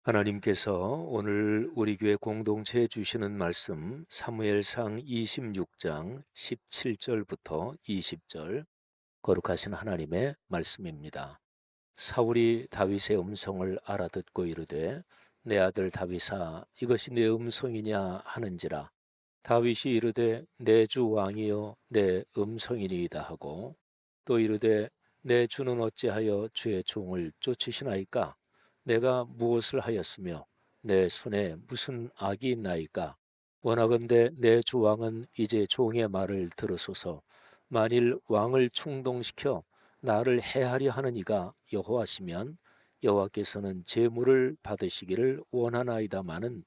하나님께서 오늘 우리 교회 공동체에 주시는 말씀 사무엘상 26장 17절부터 20절 거룩하신 하나님의 말씀입니다. 사울이 다윗의 음성을 알아듣고 이르되 내 아들 다윗아 이것이 내 음성이냐 하는지라 다윗이 이르되 내 주 왕이여 내 음성이니이다 하고 또 이르되 내 주는 어찌하여 주의 종을 쫓으시나이까 내가 무엇을 하였으며 내 손에 무슨 악이 있나이까 원하건대 내 주 왕은 이제 종의 말을 들으소서 만일 왕을 충동시켜 나를 해하려 하는 이가 여호와시면 여호와께서는 제물을 받으시기를 원하나이다마는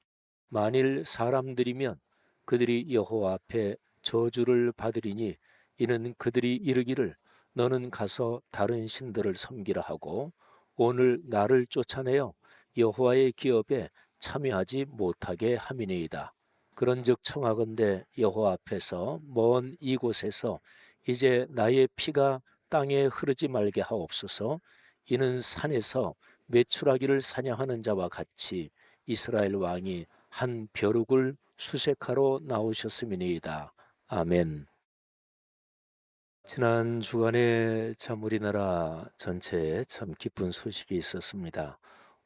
만일 사람들이면 그들이 여호와 앞에 저주를 받으리니 이는 그들이 이르기를 너는 가서 다른 신들을 섬기라 하고 오늘 나를 쫓아내어 여호와의 기업에 참여하지 못하게 함이니이다. 그런즉 청하건대 여호와 앞에서 먼 이곳에서 이제 나의 피가 땅에 흐르지 말게 하옵소서. 이는 산에서 메추라기를 사냥하는 자와 같이 이스라엘 왕이 한 벼룩을 수색하러 나오셨음이니이다. 아멘. 지난 주간에 참 우리나라 전체에 참 기쁜 소식이 있었습니다.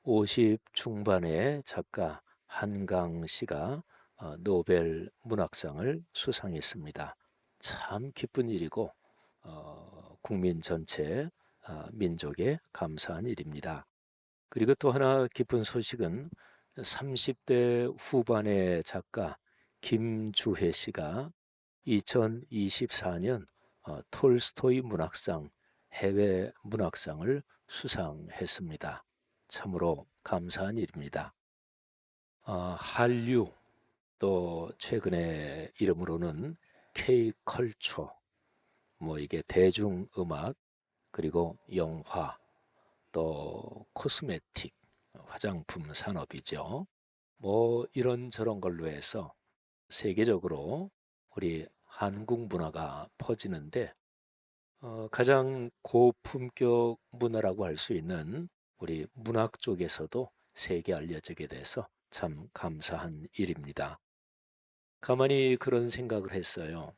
50 중반의 작가 한강 씨가 노벨 문학상을 수상했습니다. 참 기쁜 일이고 국민 전체 민족에 감사한 일입니다. 그리고 또 하나 기쁜 소식은 30대 후반의 작가 김주혜 씨가 2024년 톨스토이 문학상 해외 문학상을 수상했습니다. 참으로 감사한 일입니다. 한류 또 최근에 이름으로는 K컬처 이게 대중음악 그리고 영화 또 코스메틱 화장품 산업이죠. 이런저런 걸로 해서 세계적으로 우리 한국 문화가 퍼지는데 가장 고품격 문화라고 할 수 있는 우리 문학 쪽에서도 세계 알려지게 돼서 참 감사한 일입니다. 가만히 그런 생각을 했어요.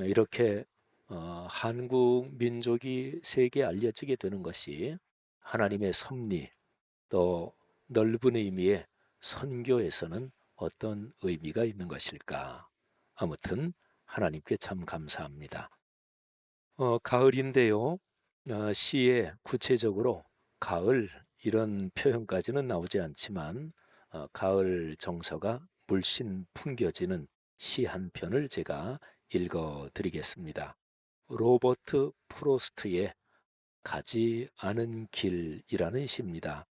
이렇게 한국 민족이 세계에 알려지게 되는 것이 하나님의 섭리 또 넓은 의미의 선교에서는 어떤 의미가 있는 것일까? 아무튼 하나님께 참 감사합니다. 가을인데요. 시에 구체적으로 가을 이런 표현까지는 나오지 않지만 가을 정서가 물씬 풍겨지는 시 한 편을 제가 읽어 드리겠습니다. 로버트 프로스트의 가지 않은 길이라는 시입니다.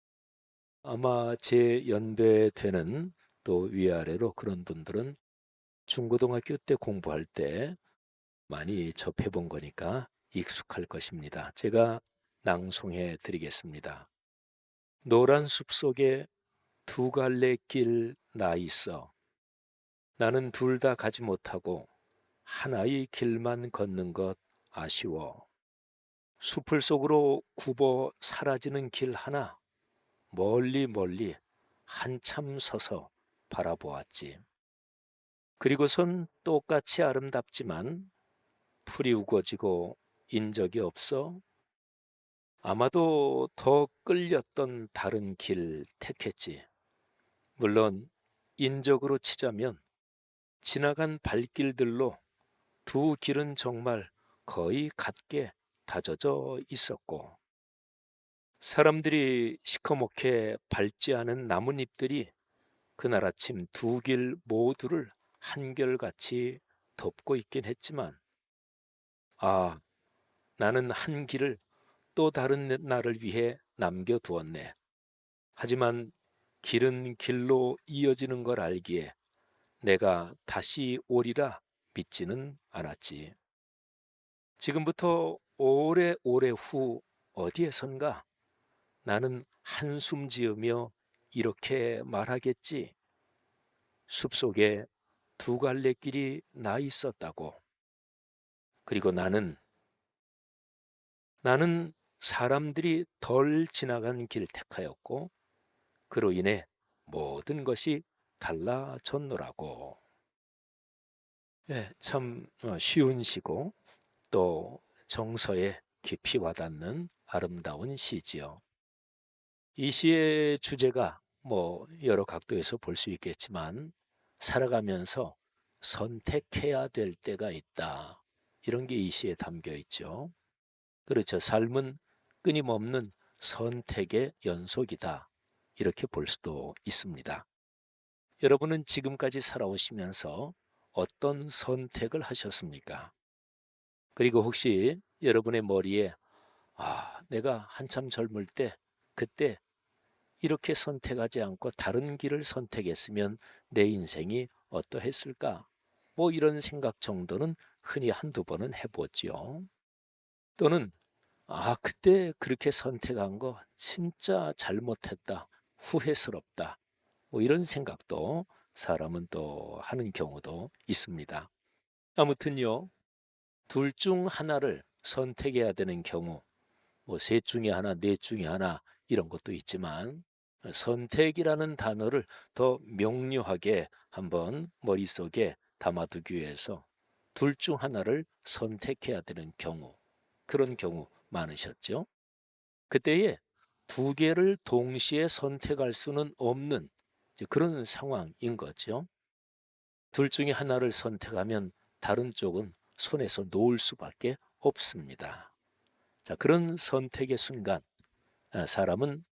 아마 제 연배 되는 또 위아래로 그런 분들은 중고등학교 때 공부할 때 많이 접해본 거니까 익숙할 것입니다. 제가 낭송해 드리겠습니다. 노란 숲 속에 두 갈래 길 나 있어. 나는 둘 다 가지 못하고 하나의 길만 걷는 것 아쉬워. 숲을 속으로 굽어 사라지는 길 하나 멀리 멀리 한참 서서 바라보았지. 그리고선 똑같이 아름답지만 풀이 우거지고 인적이 없어 아마도 더 끌렸던 다른 길 택했지. 물론 인적으로 치자면 지나간 발길들로 두 길은 정말 거의 같게 다져져 있었고 사람들이 시커멓게 밟지 않은 나뭇잎들이 그날 아침 두 길 모두를 한결같이 덮고 있긴 했지만 아, 나는 한 길을 또 다른 나를 위해 남겨두었네. 하지만 길은 길로 이어지는 걸 알기에 내가 다시 오리라 믿지는 않았지. 지금부터 오래오래 후 어디에선가 나는 한숨 지으며 이렇게 말하겠지. 숲속에 두 갈래 길이 나 있었다고. 그리고 나는 사람들이 덜 지나간 길 택하였고 그로 인해 모든 것이 달라졌노라고. 예, 참 쉬운 시고 또 정서에 깊이 와닿는 아름다운 시지요. 이 시의 주제가 여러 각도에서 볼 수 있겠지만 살아가면서 선택해야 될 때가 있다. 이런 게 이 시에 담겨 있죠. 그렇죠. 삶은 끊임없는 선택의 연속이다. 이렇게 볼 수도 있습니다. 여러분은 지금까지 살아오시면서 어떤 선택을 하셨습니까? 그리고 혹시 여러분의 머리에 내가 한참 젊을 때 그때 이렇게 선택하지 않고 다른 길을 선택했으면 내 인생이 어떠했을까? 이런 생각 정도는 흔히 한두 번은 해보지요. 또는 그때 그렇게 선택한 거 진짜 잘못했다. 후회스럽다. 이런 생각도 사람은 또 하는 경우도 있습니다. 아무튼요, 둘 중 하나를 선택해야 되는 경우, 셋 중에 하나, 넷 중에 하나 이런 것도 있지만 선택이라는 단어를 더 명료하게 한번 머릿속에 담아두기 위해서 둘 중 하나를 선택해야 되는 경우, 그런 경우 많으셨죠? 그때에 두 개를 동시에 선택할 수는 없는 그런 상황인 거죠. 둘 중에 하나를 선택하면 다른 쪽은 손에서 놓을 수밖에 없습니다. 자, 그런 선택의 순간 사람은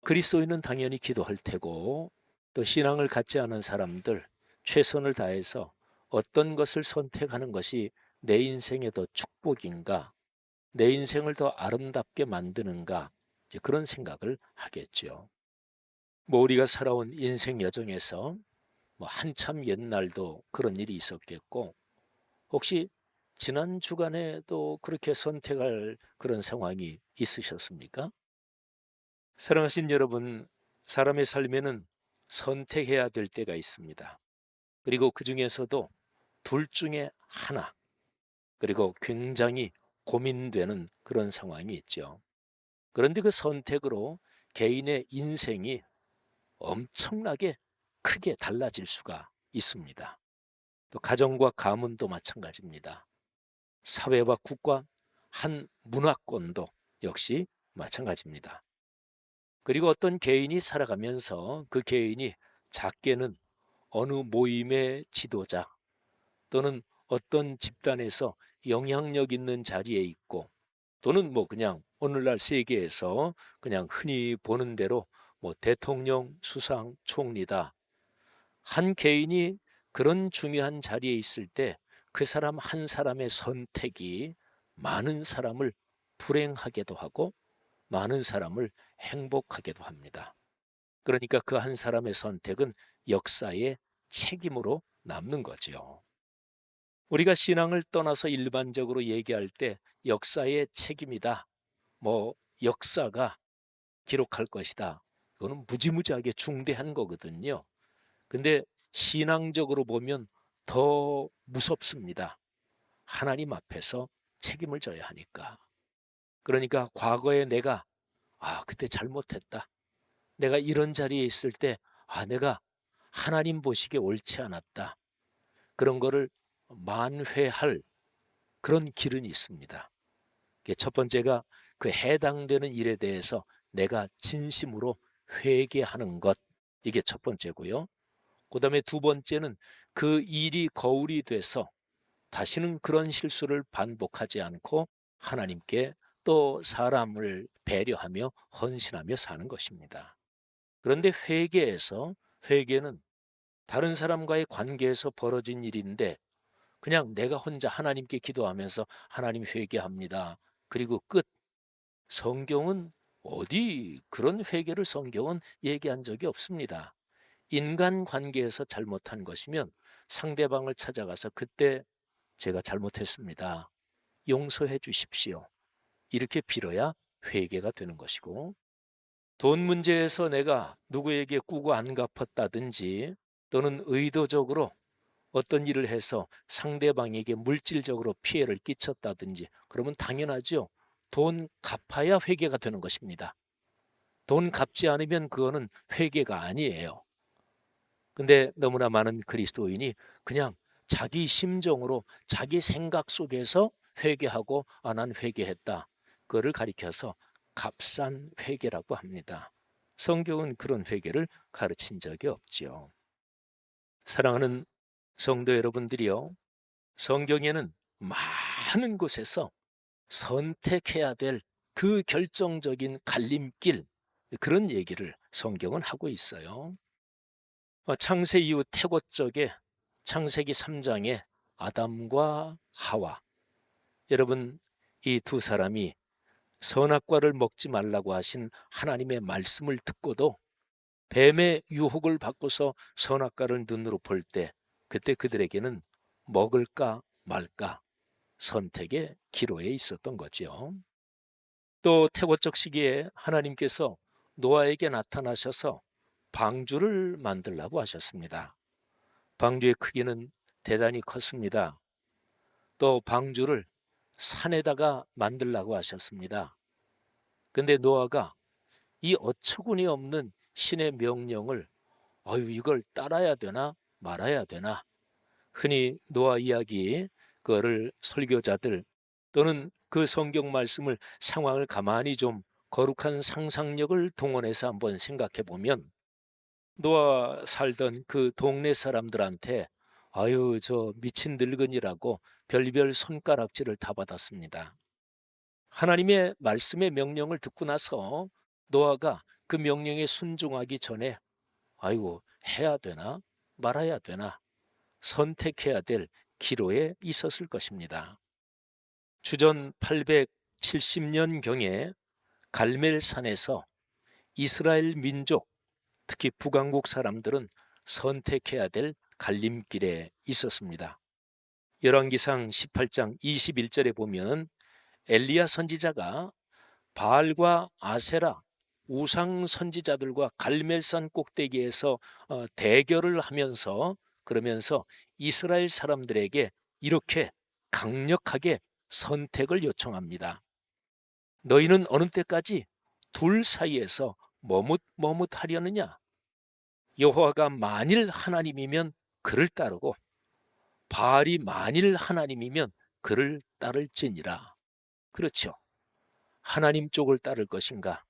그리스도인은 당연히 기도할 테고 또 신앙을 갖지 않은 사람들 최선을 다해서 어떤 것을 선택하는 것이 내 인생의 더 축복인가, 내 인생을 더 아름답게 만드는가 그런 생각을 하겠죠. 우리가 살아온 인생 여정에서 한참 옛날도 그런 일이 있었겠고 혹시 지난 주간에도 그렇게 선택할 그런 상황이 있으셨습니까? 사랑하신 여러분, 사람의 삶에는 선택해야 될 때가 있습니다. 그리고 그 중에서도 둘 중에 하나, 그리고 굉장히 고민되는 그런 상황이 있죠. 그런데 그 선택으로 개인의 인생이 엄청나게 크게 달라질 수가 있습니다. 또 가정과 가문도 마찬가지입니다. 사회와 국가, 한 문화권도 역시 마찬가지입니다. 그리고 어떤 개인이 살아가면서 그 개인이 작게는 어느 모임의 지도자 또는 어떤 집단에서 영향력 있는 자리에 있고 또는 그냥 오늘날 세계에서 그냥 흔히 보는 대로 대통령, 수상, 총리다. 한 개인이 그런 중요한 자리에 있을 때 그 사람 한 사람의 선택이 많은 사람을 불행하게도 하고 많은 사람을 행복하게도 합니다. 그러니까 그 한 사람의 선택은 역사의 책임으로 남는 거지요. 우리가 신앙을 떠나서 일반적으로 얘기할 때 역사의 책임이다. 역사가 기록할 것이다. 그거는 무지무지하게 중대한 거거든요. 근데 신앙적으로 보면 더 무섭습니다. 하나님 앞에서 책임을 져야 하니까. 그러니까 과거에 내가 그때 잘못했다. 내가 이런 자리에 있을 때 내가 하나님 보시기에 옳지 않았다. 그런 거를 만회할 그런 길은 있습니다. 첫 번째가 그 해당되는 일에 대해서 내가 진심으로 회개하는 것. 이게 첫 번째고요. 그 다음에 두 번째는 그 일이 거울이 돼서 다시는 그런 실수를 반복하지 않고 하나님께 또 사람을 배려하며 헌신하며 사는 것입니다. 그런데 회개는 다른 사람과의 관계에서 벌어진 일인데 그냥 내가 혼자 하나님께 기도하면서 하나님 회개합니다. 그리고 끝. 성경은 어디 그런 회개를 성경은 얘기한 적이 없습니다. 인간 관계에서 잘못한 것이면 상대방을 찾아가서 그때 제가 잘못했습니다. 용서해 주십시오. 이렇게 빌어야 회개가 되는 것이고 돈 문제에서 내가 누구에게 꾸고 안 갚았다든지 또는 의도적으로 어떤 일을 해서 상대방에게 물질적으로 피해를 끼쳤다든지 그러면 당연하죠. 돈 갚아야 회개가 되는 것입니다. 돈 갚지 않으면 그거는 회개가 아니에요. 근데 너무나 많은 그리스도인이 그냥 자기 심정으로 자기 생각 속에서 회개하고 난 회개했다. 그거를 가리켜서 값싼 회개라고 합니다. 성경은 그런 회개를 가르친 적이 없지요. 사랑하는 성도 여러분들이요. 성경에는 많은 곳에서 선택해야 될 그 결정적인 갈림길, 그런 얘기를 성경은 하고 있어요. 창세 이후 태고적에 창세기 3장에 아담과 하와, 여러분 이 두 사람이 선악과를 먹지 말라고 하신 하나님의 말씀을 듣고도 뱀의 유혹을 받고서 선악과를 눈으로 볼 때 그때 그들에게는 먹을까 말까 선택의 기로에 있었던 거죠. 또 태고적 시기에 하나님께서 노아에게 나타나셔서 방주를 만들라고 하셨습니다. 방주의 크기는 대단히 컸습니다. 또 방주를 산에다가 만들라고 하셨습니다. 근데 노아가 이 어처구니 없는 신의 명령을 이걸 따라야 되나 말아야 되나, 흔히 노아 이야기 그거를 설교자들 또는 그 성경 말씀을 상황을 가만히 좀 거룩한 상상력을 동원해서 한번 생각해 보면 노아 살던 그 동네 사람들한테 저 미친 늙은이라고 별별 손가락질을 다 받았습니다. 하나님의 말씀의 명령을 듣고 나서 노아가 그 명령에 순종하기 전에 해야 되나 말아야 되나 선택해야 될 기로에 있었을 것입니다. 주전 870년경에 갈멜산에서 이스라엘 민족, 특히 북왕국 사람들은 선택해야 될 갈림길에 있었습니다. 열왕기상 18장 21절에 보면 엘리야 선지자가 바알과 아세라 우상 선지자들과 갈멜산 꼭대기에서 대결을 하면서 그러면서 이스라엘 사람들에게 이렇게 강력하게 선택을 요청합니다. 너희는 어느 때까지 둘 사이에서 머뭇머뭇하려느냐? 여호와가 만일 하나님이면 그를 따르고 바알이 만일 하나님이면 그를 따를지니라. 그렇죠. 하나님 쪽을 따를 것인가,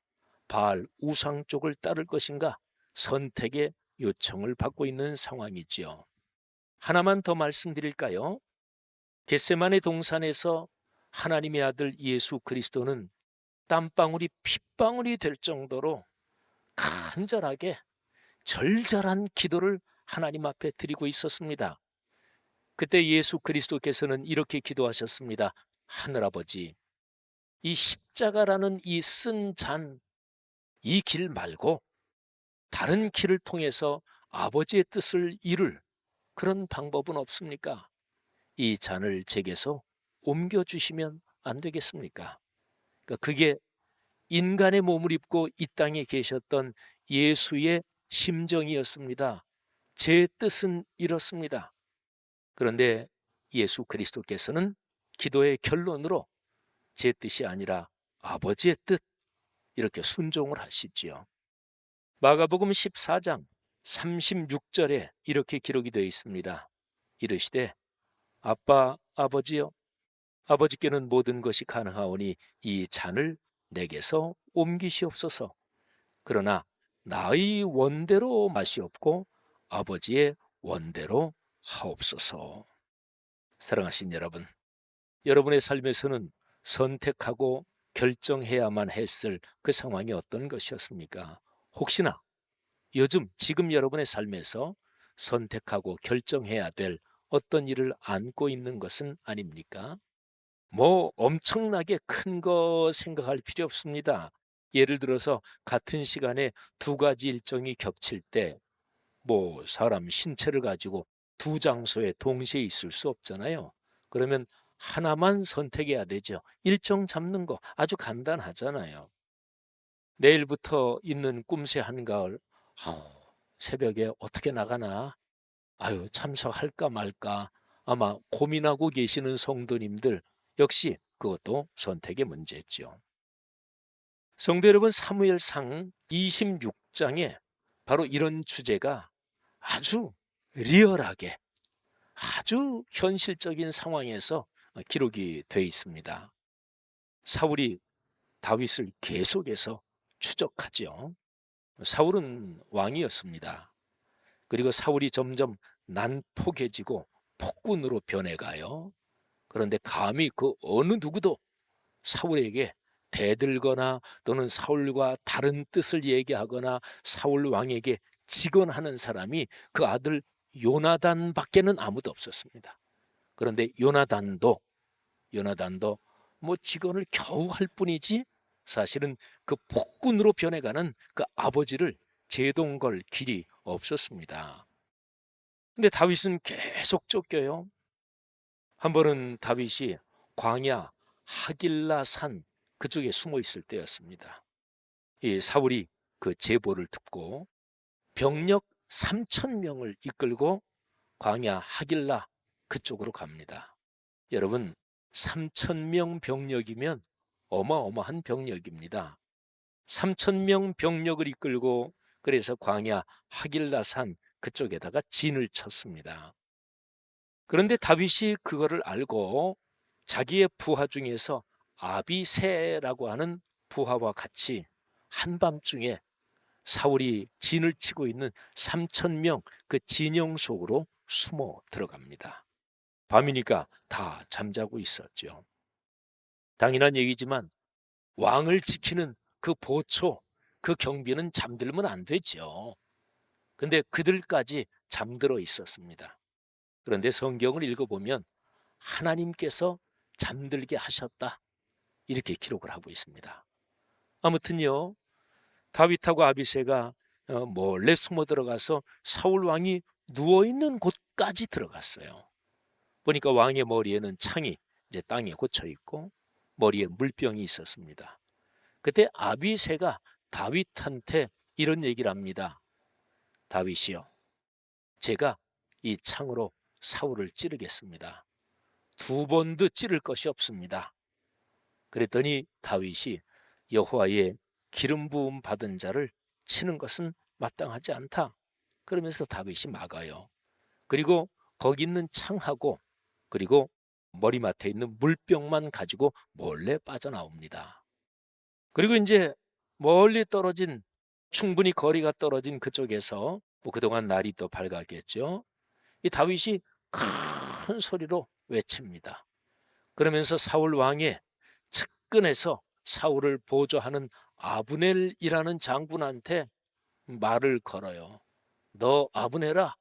바알 우상 쪽을 따를 것인가, 선택의 요청을 받고 있는 상황이지요. 하나만 더 말씀드릴까요? 겟세마네 동산에서 하나님의 아들 예수 그리스도는 땀방울이 핏방울이 될 정도로 간절하게 절절한 기도를 하나님 앞에 드리고 있었습니다. 그때 예수 그리스도께서는 이렇게 기도하셨습니다. 하늘아버지, 이 십자가라는 이 쓴 잔, 이 길 말고 다른 길을 통해서 아버지의 뜻을 이룰 그런 방법은 없습니까? 이 잔을 제게서 옮겨주시면 안 되겠습니까? 그러니까 그게 인간의 몸을 입고 이 땅에 계셨던 예수의 심정이었습니다. 제 뜻은 이렇습니다. 그런데 예수 그리스도께서는 기도의 결론으로 제 뜻이 아니라 아버지의 뜻, 이렇게 순종을 하시지요. 마가복음 14장 36절에 이렇게 기록이 되어 있습니다. 이르시되 아빠 아버지여, 아버지께는 모든 것이 가능하오니 이 잔을 내게서 옮기시옵소서. 그러나 나의 원대로 마시옵고 아버지의 원대로 하옵소서. 사랑하신 여러분, 여러분의 삶에서는 선택하고 결정해야만 했을 그 상황이 어떤 것이었습니까? 혹시나 요즘 지금 여러분의 삶에서 선택하고 결정해야 될 어떤 일을 안고 있는 것은 아닙니까? 뭐 엄청나게 큰 거 생각할 필요 없습니다. 예를 들어서 같은 시간에 두 가지 일정이 겹칠 때 사람 신체를 가지고 두 장소에 동시에 있을 수 없잖아요. 그러면 하나만 선택해야 되죠. 일정 잡는 거 아주 간단하잖아요. 내일부터 있는 꿈새 한가을, 새벽에 어떻게 나가나, 참석할까 말까 아마 고민하고 계시는 성도님들 역시 그것도 선택의 문제죠. 성도 여러분, 사무엘상 26장에 바로 이런 주제가 아주 리얼하게, 아주 현실적인 상황에서 기록이 되어 있습니다. 사울이 다윗을 계속해서 추적하죠. 사울은 왕이었습니다. 그리고 사울이 점점 난폭해지고 폭군으로 변해가요. 그런데 감히 그 어느 누구도 사울에게 대들거나 또는 사울과 다른 뜻을 얘기하거나 사울 왕에게 직언하는 사람이 그 아들 요나단밖에는 아무도 없었습니다. 그런데 요나단도 뭐 직언을 겨우 할 뿐이지 사실은 그 폭군으로 변해가는 그 아버지를 제동걸 길이 없었습니다. 근데 다윗은 계속 쫓겨요. 한 번은 다윗이 광야 하길라 산 그쪽에 숨어 있을 때였습니다. 이 사울이 그 제보를 듣고 병력 3,000명을 이끌고 광야 하길라 그쪽으로 갑니다. 여러분, 3,000명 병력이면 어마어마한 병력입니다. 3,000명 병력을 이끌고 그래서 광야 하길라산 그쪽에다가 진을 쳤습니다. 그런데 다윗이 그거를 알고 자기의 부하 중에서 아비새라고 하는 부하와 같이 한밤중에 사울이 진을 치고 있는 3,000명 그 진영 속으로 숨어 들어갑니다. 밤이니까 다 잠자고 있었죠. 당연한 얘기지만 왕을 지키는 그 보초, 그 경비는 잠들면 안 되죠. 근데 그들까지 잠들어 있었습니다. 그런데 성경을 읽어보면 하나님께서 잠들게 하셨다, 이렇게 기록을 하고 있습니다. 아무튼요, 다윗하고 아비새가 몰래 숨어 들어가서 사울 왕이 누워있는 곳까지 들어갔어요. 보니까 왕의 머리에는 창이 이제 땅에 꽂혀 있고 머리에 물병이 있었습니다. 그때 아비새가 다윗한테 이런 얘기를 합니다. 다윗이요, 제가 이 창으로 사울을 찌르겠습니다. 2번도 찌를 것이 없습니다. 그랬더니 다윗이 여호와의 기름 부음 받은 자를 치는 것은 마땅하지 않다, 그러면서 다윗이 막아요. 그리고 거기 있는 창하고 그리고 머리맡에 있는 물병만 가지고 몰래 빠져나옵니다. 그리고 이제 멀리 떨어진, 충분히 거리가 떨어진 그쪽에서 그동안 날이 또 밝았겠죠. 이 다윗이 큰 소리로 외칩니다. 그러면서 사울 왕의 측근에서 사울을 보조하는 아브넬이라는 장군한테 말을 걸어요. 너 아브넬아,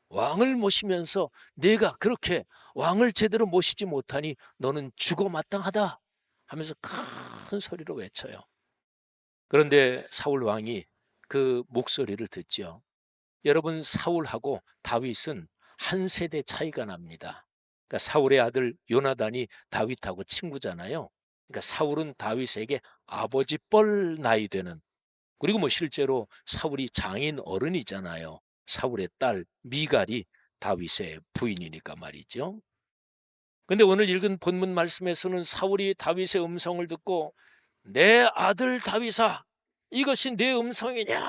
왕을 모시면서 내가 그렇게 왕을 제대로 모시지 못하니 너는 죽어 마땅하다 하면서 큰 소리로 외쳐요. 그런데 사울 왕이 그 목소리를 듣죠. 여러분, 사울하고 다윗은 한 세대 차이가 납니다. 그러니까 사울의 아들 요나단이 다윗하고 친구잖아요. 그러니까 사울은 다윗에게 아버지 뻘 나이 되는, 그리고 뭐 실제로 사울이 장인 어른이잖아요. 사울의 딸 미갈이 다윗의 부인이니까 말이죠. 근데 오늘 읽은 본문 말씀에서는 사울이 다윗의 음성을 듣고 내 아들 다윗아, 이것이 내 음성이냐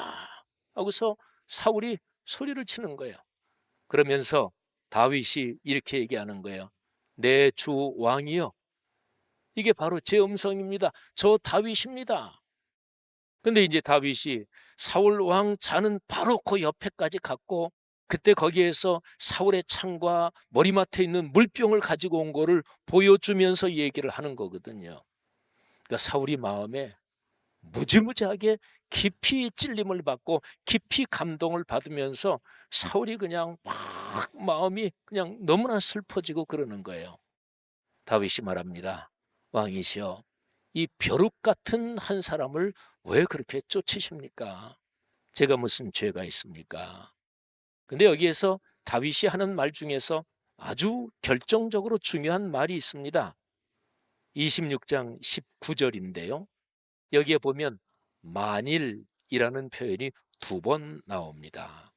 하고서 사울이 소리를 치는 거예요. 그러면서 다윗이 이렇게 얘기하는 거예요. 내 주 왕이여, 이게 바로 제 음성입니다. 저 다윗입니다. 근데 이제 다윗이 사울 왕 자는 바로 그 옆에까지 갔고 그때 거기에서 사울의 창과 머리맡에 있는 물병을 가지고 온 거를 보여주면서 얘기를 하는 거거든요. 그러니까 사울이 마음에 무지무지하게 깊이 찔림을 받고 깊이 감동을 받으면서 사울이 그냥 막 마음이 그냥 너무나 슬퍼지고 그러는 거예요. 다윗이 말합니다. 왕이시여, 이 벼룩 같은 한 사람을 왜 그렇게 쫓으십니까? 제가 무슨 죄가 있습니까? 근데 여기에서 다윗이 하는 말 중에서 아주 결정적으로 중요한 말이 있습니다. 26장 19절인데요. 여기에 보면 만일이라는 표현이 2번 나옵니다.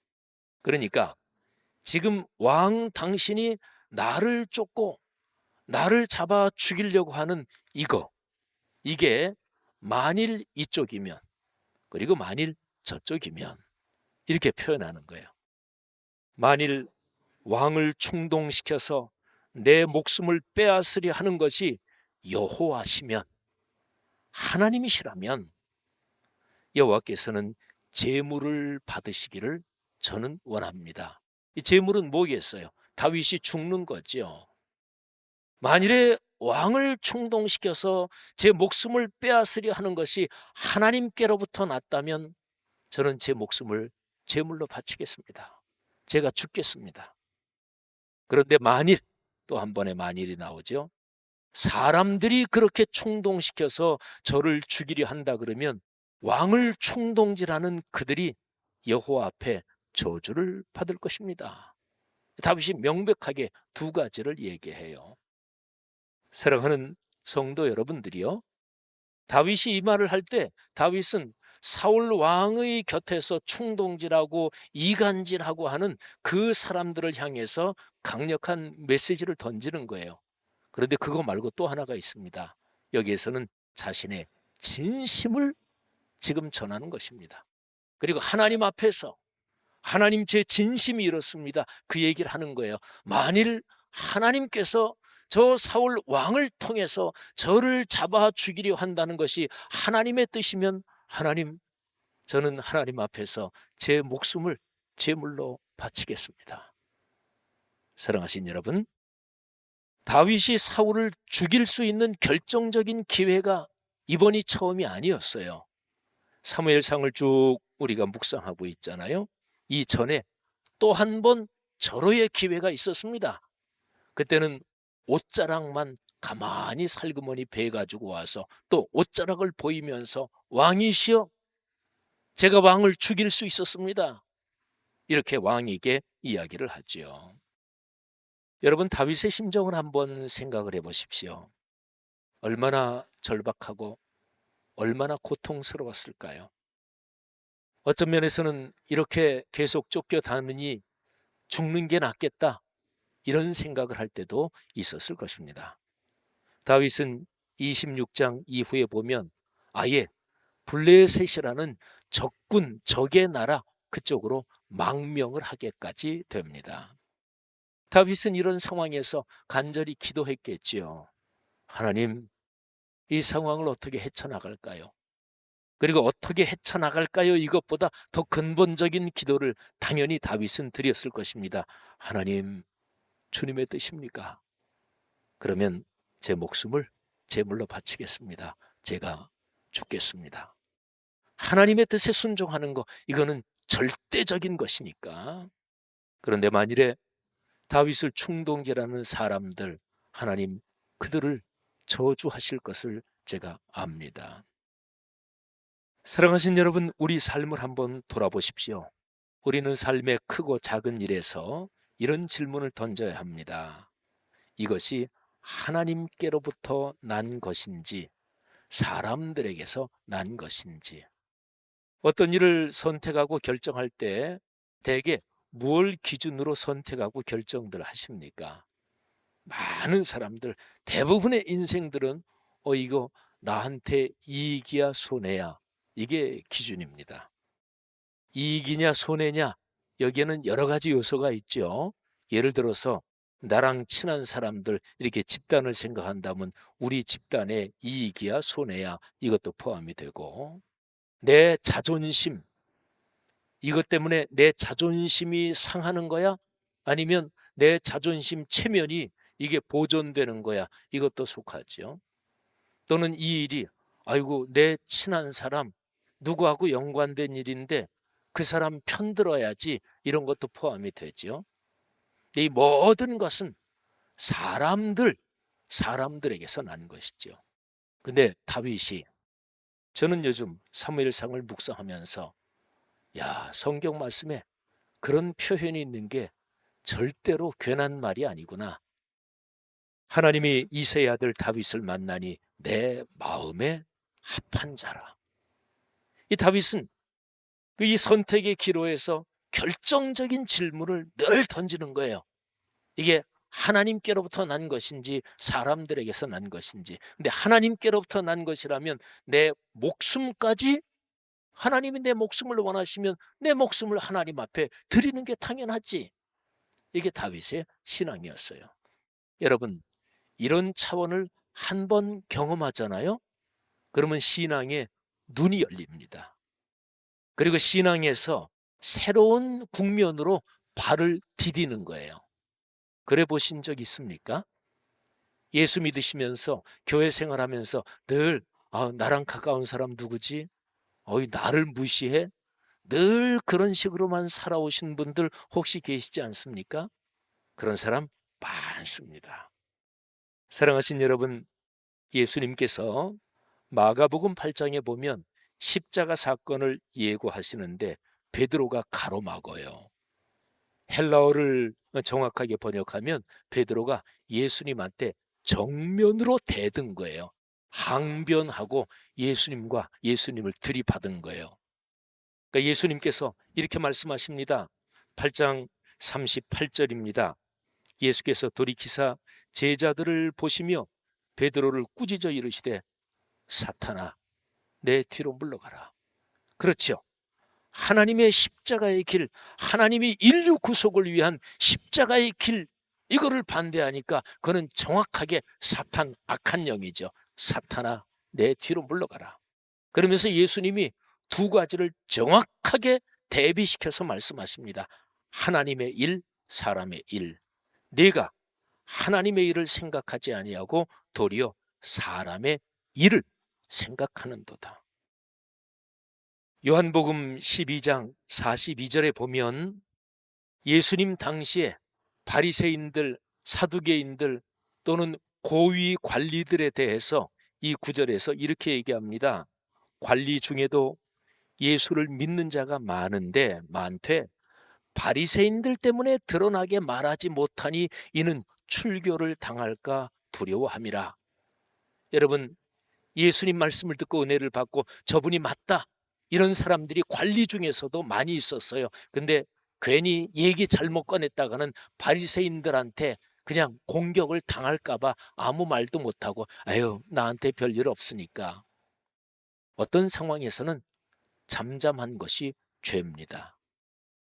그러니까 지금 왕 당신이 나를 쫓고 나를 잡아 죽이려고 하는 이게 만일 이쪽이면, 그리고 만일 저쪽이면, 이렇게 표현하는 거예요. 만일 왕을 충동시켜서 내 목숨을 빼앗으려 하는 것이 여호와시면, 하나님이시라면 여호와께서는 제물을 받으시기를 저는 원합니다. 이 제물은 뭐겠어요? 다윗이 죽는 거죠. 만일에 왕을 충동시켜서 제 목숨을 빼앗으려 하는 것이 하나님께로부터 났다면 저는 제 목숨을 제물로 바치겠습니다. 제가 죽겠습니다. 그런데 만일, 또 한 번의 만일이 나오죠. 사람들이 그렇게 충동시켜서 저를 죽이려 한다 그러면 왕을 충동질하는 그들이 여호와 앞에 저주를 받을 것입니다. 다윗이 명백하게 두 가지를 얘기해요. 사랑하는 성도 여러분들이요, 다윗이 이 말을 할 때 다윗은 사울 왕의 곁에서 충동질하고 이간질하고 하는 그 사람들을 향해서 강력한 메시지를 던지는 거예요. 그런데 그거 말고 또 하나가 있습니다. 여기에서는 자신의 진심을 지금 전하는 것입니다. 그리고 하나님 앞에서, 하나님 제 진심이 이렇습니다, 그 얘기를 하는 거예요. 만일 하나님께서 저 사울 왕을 통해서 저를 잡아 죽이려 한다는 것이 하나님의 뜻이면, 하나님, 저는 하나님 앞에서 제 목숨을 제물로 바치겠습니다. 사랑하신 여러분, 다윗이 사울을 죽일 수 있는 결정적인 기회가 이번이 처음이 아니었어요. 사무엘상을 쭉 우리가 묵상하고 있잖아요. 이전에 또 한 번 절호의 기회가 있었습니다. 그때는 옷자락만 가만히 살그머니 베 가지고 와서 또 옷자락을 보이면서 왕이시여, 제가 왕을 죽일 수 있었습니다, 이렇게 왕에게 이야기를 하지요. 여러분, 다윗의 심정을 한번 생각을 해보십시오. 얼마나 절박하고 얼마나 고통스러웠을까요? 어떤 면에서는 이렇게 계속 쫓겨다니니 죽는 게 낫겠다, 이런 생각을 할 때도 있었을 것입니다. 다윗은 26장 이후에 보면 아예 블레셋이라는 적군, 적의 나라 그쪽으로 망명을 하게까지 됩니다. 다윗은 이런 상황에서 간절히 기도했겠지요. 하나님, 이 상황을 어떻게 헤쳐나갈까요? 그리고 어떻게 헤쳐나갈까요? 이것보다 더 근본적인 기도를 당연히 다윗은 드렸을 것입니다. 하나님, 주님의 뜻입니까? 그러면 제 목숨을 제물로 바치겠습니다. 제가 죽겠습니다. 하나님의 뜻에 순종하는 거, 이거는 절대적인 것이니까. 그런데 만일에 다윗을 충동질하는 사람들, 하나님 그들을 저주하실 것을 제가 압니다. 사랑하신 여러분, 우리 삶을 한번 돌아보십시오. 우리는 삶의 크고 작은 일에서 이런 질문을 던져야 합니다. 이것이 하나님께로부터 난 것인지 사람들에게서 난 것인지. 어떤 일을 선택하고 결정할 때 대개 무엇을 기준으로 선택하고 결정들 하십니까? 많은 사람들, 대부분의 인생들은 이거 나한테 이익이야 손해야, 이게 기준입니다. 이익이냐 손해냐, 여기에는 여러 가지 요소가 있죠. 예를 들어서 나랑 친한 사람들, 이렇게 집단을 생각한다면 우리 집단의 이익이야 손해야, 이것도 포함이 되고, 내 자존심, 이것 때문에 내 자존심이 상하는 거야? 아니면 내 자존심 체면이 이게 보존되는 거야? 이것도 속하죠. 또는 이 일이, 아이고, 내 친한 사람, 누구하고 연관된 일인데 그 사람 편들어야지, 이런 것도 포함이 되죠. 이 모든 것은 사람들에게서 난 것이죠. 근데 다윗이, 저는 요즘 사무엘상을 묵상하면서 성경 말씀에 그런 표현이 있는 게 절대로 괜한 말이 아니구나. 하나님이 이새의 아들 다윗을 만나니 내 마음에 합한 자라. 이 다윗은 이 선택의 기로에서 결정적인 질문을 늘 던지는 거예요. 이게 하나님께로부터 난 것인지 사람들에게서 난 것인지. 근데 하나님께로부터 난 것이라면 내 목숨까지, 하나님이 내 목숨을 원하시면 내 목숨을 하나님 앞에 드리는 게 당연하지. 이게 다윗의 신앙이었어요. 여러분, 이런 차원을 한 번 경험하잖아요. 그러면 신앙의 눈이 열립니다. 그리고 신앙에서 새로운 국면으로 발을 디디는 거예요. 그래 보신 적 있습니까? 예수 믿으시면서 교회 생활하면서 늘 나랑 가까운 사람 누구지? 나를 무시해? 늘 그런 식으로만 살아오신 분들 혹시 계시지 않습니까? 그런 사람 많습니다. 사랑하신 여러분, 예수님께서 마가복음 8장에 보면 십자가 사건을 예고하시는데 베드로가 가로막어요. 헬라어를 정확하게 번역하면 베드로가 예수님한테 정면으로 대든 거예요. 항변하고 예수님을 들이받은 거예요. 그러니까 예수님께서 이렇게 말씀하십니다. 8장 38절입니다. 예수께서 돌이키사 제자들을 보시며 베드로를 꾸짖어 이르시되 사탄아 내 뒤로 물러가라. 그렇죠. 하나님의 십자가의 길, 하나님이 인류 구속을 위한 십자가의 길, 이거를 반대하니까 그는 정확하게 사탄, 악한 영이죠. 사탄아 내 뒤로 물러가라. 그러면서 예수님이 두 가지를 정확하게 대비시켜서 말씀하십니다. 하나님의 일, 사람의 일. 네가 하나님의 일을 생각하지 아니하고 도리어 사람의 일을 생각하는도다. 요한복음 12장 42절에 보면 예수님 당시에 바리새인들, 사두개인들 또는 고위 관리들에 대해서 이 구절에서 이렇게 얘기합니다. 관리 중에도 예수를 믿는 자가 많되 바리새인들 때문에 드러나게 말하지 못하니 이는 출교를 당할까 두려워함이라. 여러분, 예수님 말씀을 듣고 은혜를 받고 저분이 맞다, 이런 사람들이 관리 중에서도 많이 있었어요. 근데 괜히 얘기 잘못 꺼냈다가는 바리새인들한테 그냥 공격을 당할까 봐 아무 말도 못하고 아유 나한테 별일 없으니까. 어떤 상황에서는 잠잠한 것이 죄입니다.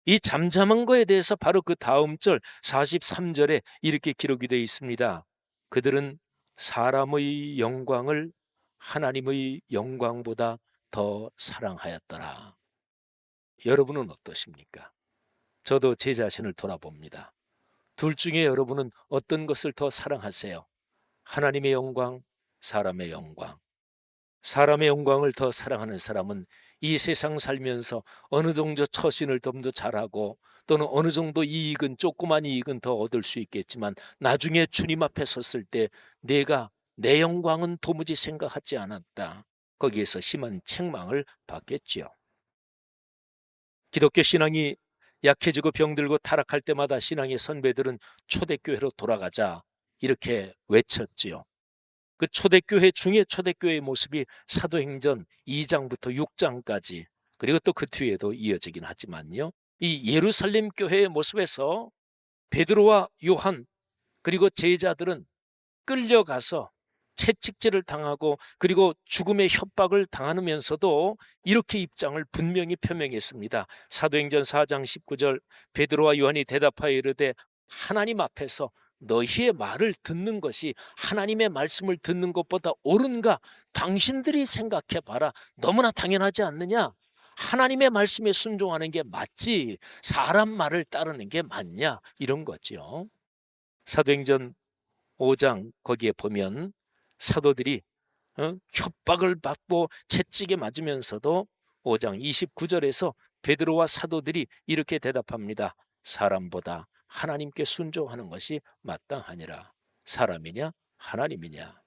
이 잠잠한 거에 대해서 바로 그 다음 절 43절에 이렇게 기록이 되어 있습니다. 그들은 사람의 영광을 하나님의 영광보다 더 사랑하였더라. 여러분은 어떠십니까? 저도 제 자신을 돌아봅니다. 둘 중에 여러분은 어떤 것을 더 사랑하세요? 하나님의 영광, 사람의 영광. 사람의 영광을 더 사랑하는 사람은 이 세상 살면서 어느 정도 처신을 좀 더 잘하고 또는 어느 정도 이익은, 조그만 이익은 더 얻을 수 있겠지만 나중에 주님 앞에 섰을 때 내가 내 영광은 도무지 생각하지 않았다, 거기에서 심한 책망을 받겠지요. 기독교 신앙이 약해지고 병들고 타락할 때마다 신앙의 선배들은 초대교회로 돌아가자 이렇게 외쳤지요. 그 초대교회 중에 초대교회의 모습이 사도행전 2장부터 6장까지 그리고 또 그 뒤에도 이어지긴 하지만요. 이 예루살렘 교회의 모습에서 베드로와 요한 그리고 제자들은 끌려가서 채찍질을 당하고 그리고 죽음의 협박을 당하면서도 이렇게 입장을 분명히 표명했습니다. 사도행전 4장 19절 베드로와 요한이 대답하여 이르되 하나님 앞에서 너희의 말을 듣는 것이 하나님의 말씀을 듣는 것보다 옳은가 당신들이 생각해 봐라. 너무나 당연하지 않느냐? 하나님의 말씀에 순종하는 게 맞지 사람 말을 따르는 게 맞냐? 이런 거죠. 사도행전 5장 거기에 보면 사도들이 협박을 받고 채찍에 맞으면서도 5장 29절에서 베드로와 사도들이 이렇게 대답합니다. 사람보다 하나님께 순종하는 것이 마땅하니라. 사람이냐 하나님이냐.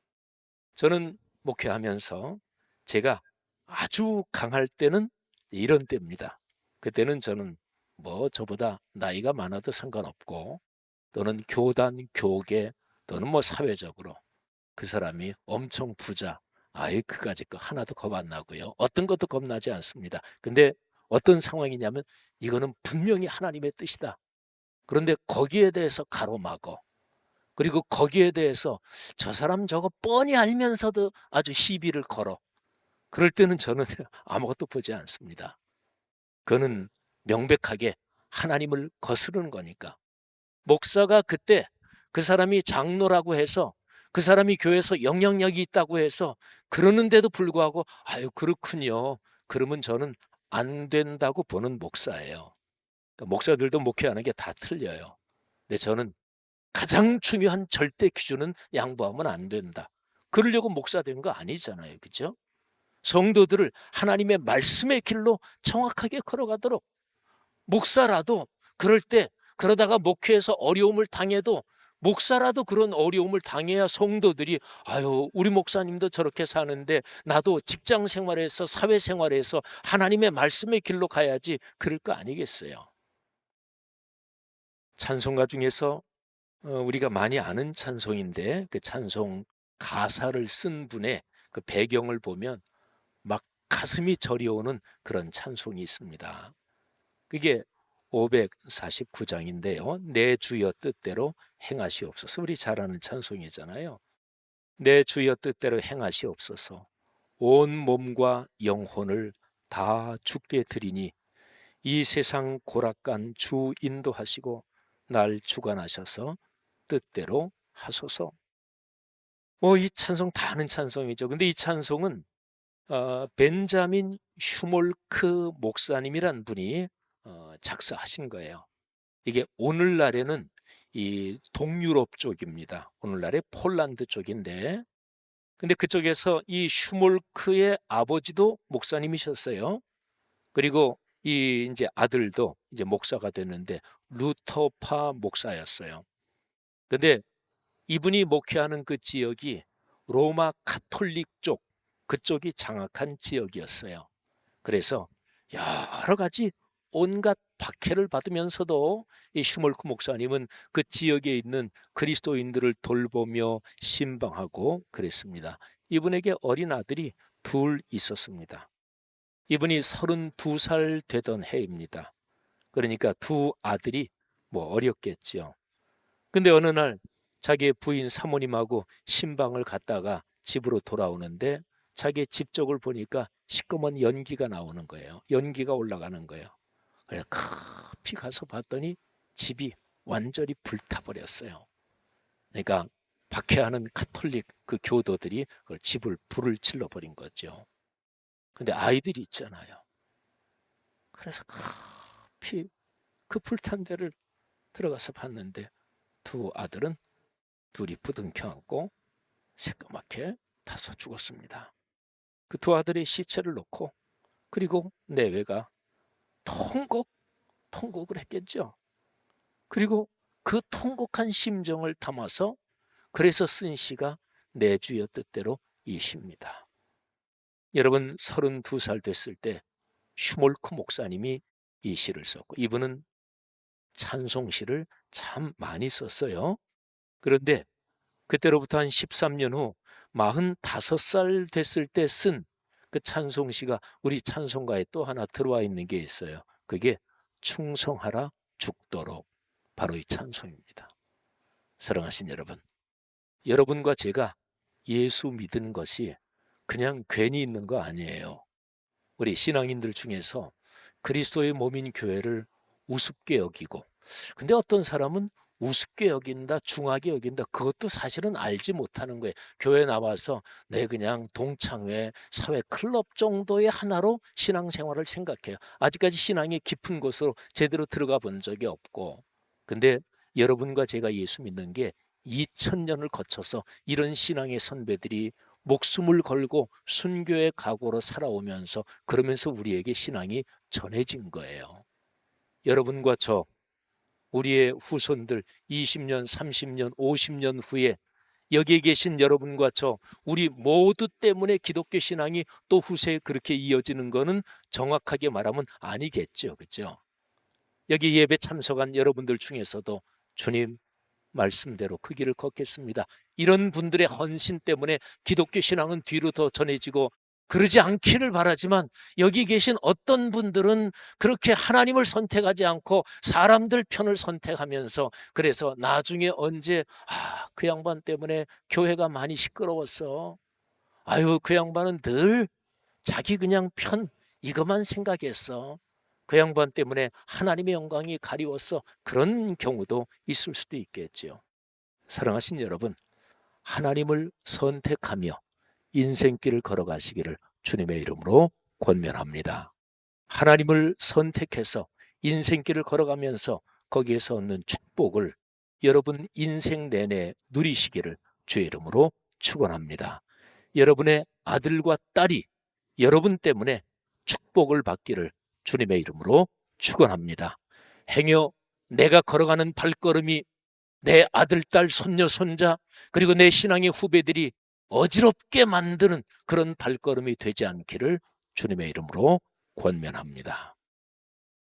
저는 목회하면서 제가 아주 강할 때는 이런 때입니다. 그때는 저는 저보다 나이가 많아도 상관없고 또는 교단, 교계 또는 사회적으로 그 사람이 엄청 부자, 그까짓 거 하나도 겁 안 나고요. 어떤 것도 겁나지 않습니다. 근데 어떤 상황이냐면 이거는 분명히 하나님의 뜻이다. 그런데 거기에 대해서 가로막어. 그리고 거기에 대해서 저 사람 저거 뻔히 알면서도 아주 시비를 걸어. 그럴 때는 저는 아무것도 보지 않습니다. 그거는 명백하게 하나님을 거스르는 거니까. 목사가 그때 그 사람이 장로라고 해서 그 사람이 교회에서 영향력이 있다고 해서 그러는데도 불구하고 아유 그렇군요. 그러면 저는 안 된다고 보는 목사예요. 그러니까 목사들도 목회하는 게 다 틀려요. 근데 저는 가장 중요한 절대 기준은 양보하면 안 된다. 그러려고 목사 된 거 아니잖아요. 그죠? 성도들을 하나님의 말씀의 길로 정확하게 걸어가도록 목사라도 그럴 때 그러다가 목회에서 어려움을 당해도 목사라도 그런 어려움을 당해야 성도들이 아유 우리 목사님도 저렇게 사는데 나도 직장 생활에서 사회 생활에서 하나님의 말씀의 길로 가야지 그럴 거 아니겠어요. 찬송가 중에서 우리가 많이 아는 찬송인데 그 찬송 가사를 쓴 분의 그 배경을 보면 막 가슴이 저려오는 그런 찬송이 있습니다. 그게 549장인데요. 내 주여 뜻대로 행하시옵소서. 우리 잘 아는 찬송이잖아요. 내 주여 뜻대로 행하시옵소서. 온 몸과 영혼을 다 주께 드리니 이 세상 고락간 주 인도하시고 날 주관하셔서 뜻대로 하소서. 이 찬송 다 아는 찬송이죠. 근데 이 찬송은 벤자민 슈몰크 목사님이란 분이 작사하신 거예요. 이게 오늘날에는 이 동유럽 쪽입니다. 오늘날의 폴란드 쪽인데, 근데 그쪽에서 이 슈몰크의 아버지도 목사님이셨어요. 그리고 이 이제 아들도 이제 목사가 됐는데 루터파 목사였어요. 근데 이분이 목회하는 그 지역이 로마 가톨릭 쪽 그쪽이 장악한 지역이었어요. 그래서 여러 가지 온갖 박해를 받으면서도 이 슈몰크 목사님은 그 지역에 있는 그리스도인들을 돌보며 신방하고 그랬습니다. 이분에게 어린 아들이 둘 있었습니다. 이분이 32살 되던 해입니다. 그러니까 두 아들이 뭐 어렸겠지요. 근데 어느 날 자기의 부인 사모님하고 신방을 갔다가 집으로 돌아오는데 자기의 집 쪽을 보니까 시꺼먼 연기가 나오는 거예요. 연기가 올라가는 거예요. 그래서 급히 가서 봤더니 집이 완전히 불타버렸어요. 그러니까 박해하는 가톨릭 그 교도들이 그걸 집을 불을 질러버린 거죠. 근데 아이들이 있잖아요. 그래서 급히 그 불탄 데를 들어가서 봤는데 두 아들은 둘이 부둥켜 안고 새까맣게 타서 죽었습니다. 그 두 아들의 시체를 놓고 그리고 내외가 통곡을 했겠죠. 그리고 그 통곡한 심정을 담아서 그래서 쓴 시가 내 주여 뜻대로 이 시입니다. 여러분 32살 됐을 때 슈몰크 목사님이 이 시를 썼고 이분은 찬송시를 참 많이 썼어요. 그런데 그때로부터 한 13년 후 45살 됐을 때 쓴 그 찬송시가 우리 찬송가에 또 하나 들어와 있는 게 있어요. 그게 충성하라 죽도록 바로 이 찬송입니다. 사랑하신 여러분, 여러분과 제가 예수 믿은 것이 그냥 괜히 있는 거 아니에요. 우리 신앙인들 중에서 그리스도의 몸인 교회를 우습게 여기고 근데 어떤 사람은 우습게 여긴다, 중하게 여긴다. 그것도 사실은 알지 못하는 거예요. 교회 나와서 내 그냥 동창회, 사회 클럽 정도의 하나로 신앙생활을 생각해요. 아직까지 신앙의 깊은 곳으로 제대로 들어가 본 적이 없고. 근데 여러분과 제가 예수 믿는 게 2000년을 거쳐서 이런 신앙의 선배들이 목숨을 걸고 순교의 각오로 살아오면서 그러면서 우리에게 신앙이 전해진 거예요. 여러분과 저 우리의 후손들 20년, 30년, 50년 후에 여기에 계신 여러분과 저 우리 모두 때문에 기독교 신앙이 또 후세에 그렇게 이어지는 것은 정확하게 말하면 아니겠죠. 그렇죠? 여기 예배 참석한 여러분들 중에서도 주님 말씀대로 그 길을 걷겠습니다. 이런 분들의 헌신 때문에 기독교 신앙은 뒤로 더 전해지고 그러지 않기를 바라지만 여기 계신 어떤 분들은 그렇게 하나님을 선택하지 않고 사람들 편을 선택하면서 그래서 나중에 언제 그 양반 때문에 교회가 많이 시끄러웠어. 아유, 그 양반은 늘 자기 그냥 편 이것만 생각했어. 그 양반 때문에 하나님의 영광이 가리웠어. 그런 경우도 있을 수도 있겠죠. 사랑하신 여러분, 하나님을 선택하며 인생길을 걸어가시기를 주님의 이름으로 권면합니다. 하나님을 선택해서 인생길을 걸어가면서 거기에서 얻는 축복을 여러분 인생 내내 누리시기를 주의 이름으로 축원합니다. 여러분의 아들과 딸이 여러분 때문에 축복을 받기를 주님의 이름으로 축원합니다. 행여 내가 걸어가는 발걸음이 내 아들, 딸, 손녀, 손자 그리고 내 신앙의 후배들이 어지럽게 만드는 그런 발걸음이 되지 않기를 주님의 이름으로 권면합니다.